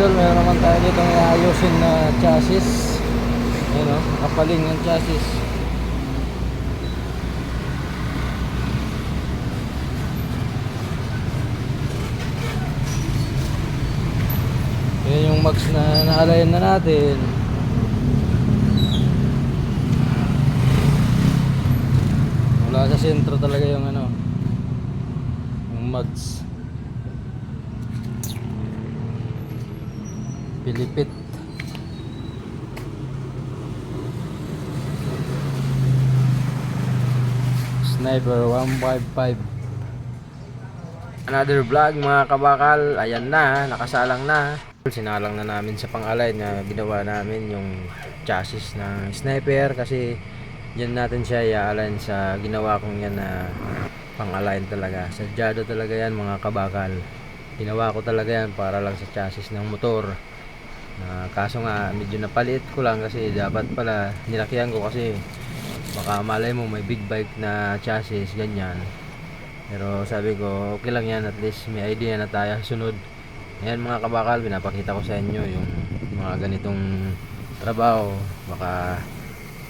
idol, meron naman tayo dito ng ayusin na chassis. Ayan o, kapaling ng chassis. Ayan yung mags na naalayan na natin. Wala sa sentro talaga yung ano, yung mags. Pilipit. Sniper 155. Another vlog mga kabakal. Ayan na, nakasalang na. Sinalang na namin sa pang-alay na ginawa namin yung chassis ng Sniper kasi yan natin siya i-align sa ginawa kong yan na pang-align talaga. Sadyado talaga yan mga kabakal. Ginawa ko talaga yan para lang sa chassis ng motor. Kaso nga medyo napaliit ko lang kasi dapat pala nilakihan ko kasi baka malay mo may big bike na chassis ganyan. Pero sabi ko okay lang yan, at least may idea na tayo sunod. Ayan mga kabakal, pinapakita ko sa inyo yung mga ganitong trabaho. Baka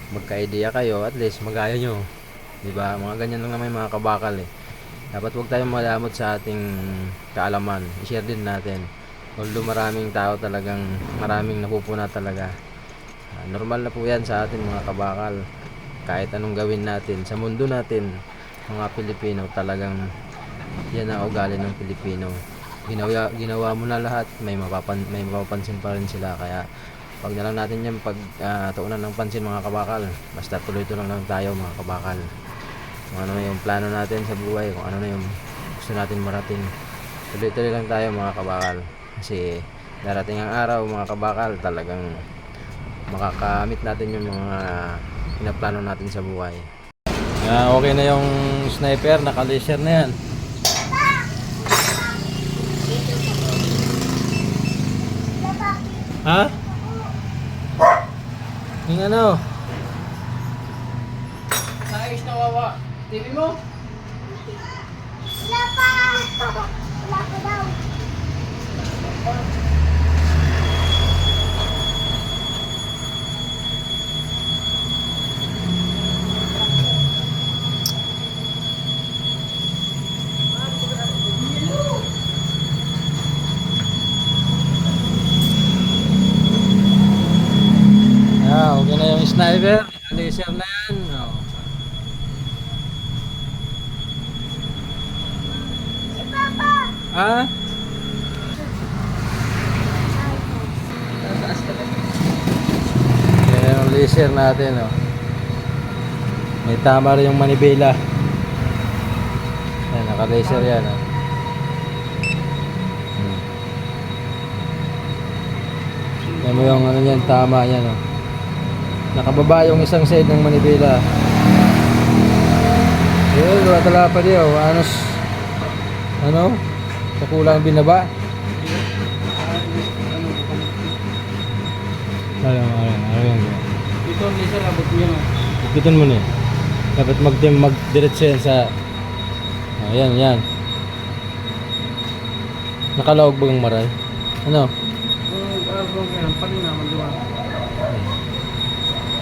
magka-idea kayo, at least magaya nyo, diba? Mga ganyan lang naman mga kabakal eh. Dapat huwag tayong malamot sa ating kaalaman, i-share din natin. Although maraming tao talagang, maraming napupuna talaga. Normal na po yan sa atin mga kabakal. Kahit anong gawin natin sa mundo natin, mga Pilipino, talagang yan ang ugali ng Pilipino. Ginawa mo na lahat, may mapapansin pa rin sila. Kaya pag na lang natin yan tuunan ng pansin mga kabakal. Basta tuloy-tuloy lang tayo mga kabakal. Kung ano na yung plano natin sa buhay, kung ano na yung gusto natin marating, tuloy-tuloy lang tayo mga kabakal. Kasi darating ang araw mga kabakal, talagang makakamit natin yung mga pinaplano natin sa buhay. Okay na yung Sniper, naka-laser na yan. Ha? Yung ano? Naayos na wawa. TV mo? Wala pa! Wala pa daw. Okay na yung Sniper, laser na yan. Si Papa! Ha? Tataas ka lang. Yan yung laser natin. May tama rin yung manibela. Yan, naka-laser yan. Yan mo yung ano yan, tama yan. Nakababa yung isang side ng manibela. Yun, wala talaga pa diyo. Ano? Sa kulang binaba. Ayan. Dito ang laser, abot mo yun. Ipitan mo na eh. Dapat mag-diretso yan sa... Ayan. Nakalaog ba yung maray? Ano? Ang panin naman doon.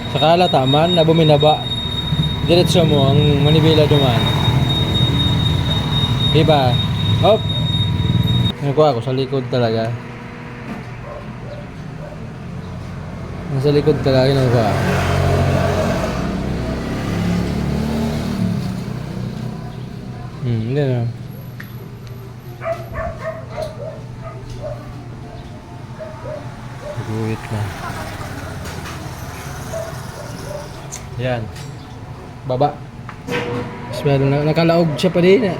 Sa kalataman na buminaba, diretso mo ang manibela duman. Diba? Hop! Nakuha ako sa likod talaga. Nasa likod talaga nakuha. Hindi na. Guhit na. Yan. Baba. Mas nakalaog siya pa din.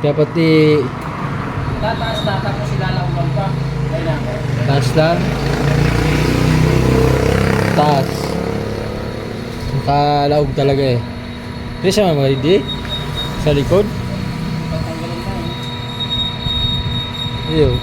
Dapat Tataas na, tapos ilalawang pa. Ayun na. taas lang. Taas. Nakalaog talaga eh. Hindi siya mamagay sa likod. Tatanggalin na eh. Iyo.